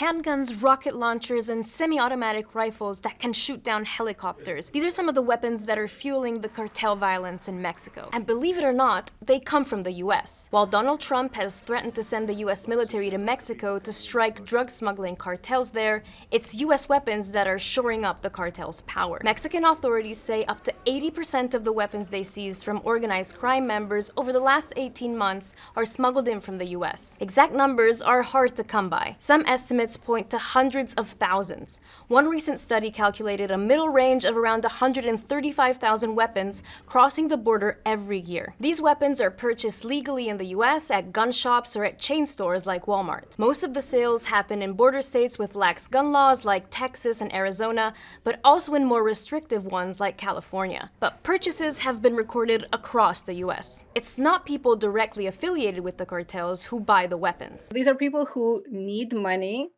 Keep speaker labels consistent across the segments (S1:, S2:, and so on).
S1: handguns, rocket launchers, and semi-automatic rifles that can shoot down helicopters. These are some of the weapons that are fueling the cartel violence in Mexico. And believe it or not, they come from the US. While Donald Trump has threatened to send the US military to Mexico to strike drug smuggling cartels there, it's US weapons that are shoring up the cartel's power. Mexican authorities say up to 80% of the weapons they seized from organized crime members over the last 18 months are smuggled in from the US. Exact numbers are hard to come by. Some estimates point to hundreds of thousands. One recent study calculated a middle range of around 135,000 weapons crossing the border every year. These weapons are purchased legally in the US at gun shops or at chain stores like Walmart. Most of the sales happen in border states with lax gun laws like Texas and Arizona, but also in more restrictive ones like California. But purchases have been recorded across the US. It's not people directly affiliated with the cartels who buy the weapons.
S2: These are people who need money,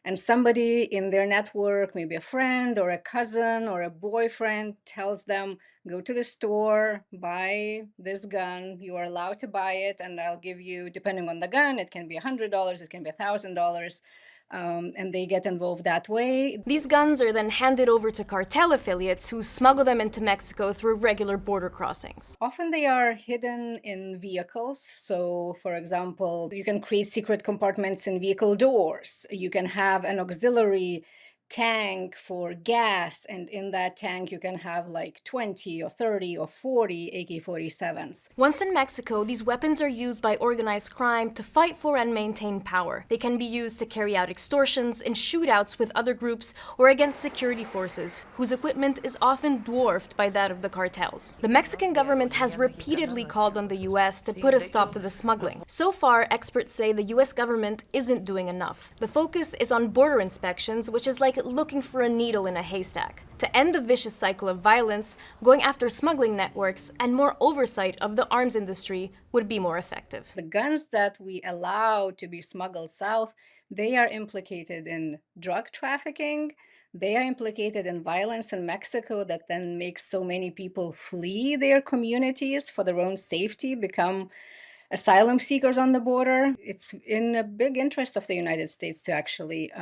S2: and somebody in their network, maybe a friend or a cousin or a boyfriend, tells them, go to the store, buy this gun, you are allowed to buy it, and I'll give you, depending on the gun, it can be $100, it can be $1,000, and they get involved that way.
S1: These guns are then handed over to cartel affiliates who smuggle them into Mexico through regular border crossings.
S2: Often they are hidden in vehicles. So, for example, you can create secret compartments in vehicle doors. You can have an auxiliary tank for gas, and in that tank you can have like 20 or 30 or 40 AK-47s.
S1: Once in Mexico, these weapons are used by organized crime to fight for and maintain power. They can be used to carry out extortions and shootouts with other groups or against security forces, whose equipment is often dwarfed by that of the cartels. The Mexican government has repeatedly called on the US to put a stop to the smuggling. So far, experts say the US government isn't doing enough. The focus is on border inspections, which is like looking for a needle in a haystack. To end the vicious cycle of violence, going after smuggling networks and more oversight of the arms industry would be more effective.
S2: The guns that we allow to be smuggled south, they are implicated in drug trafficking. They are implicated in violence in Mexico that then makes so many people flee their communities for their own safety, become asylum seekers on the border. It's in a big interest of the United States to actually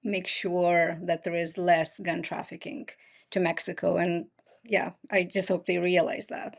S2: make sure that there is less gun trafficking to Mexico. And yeah, I just hope they realize that.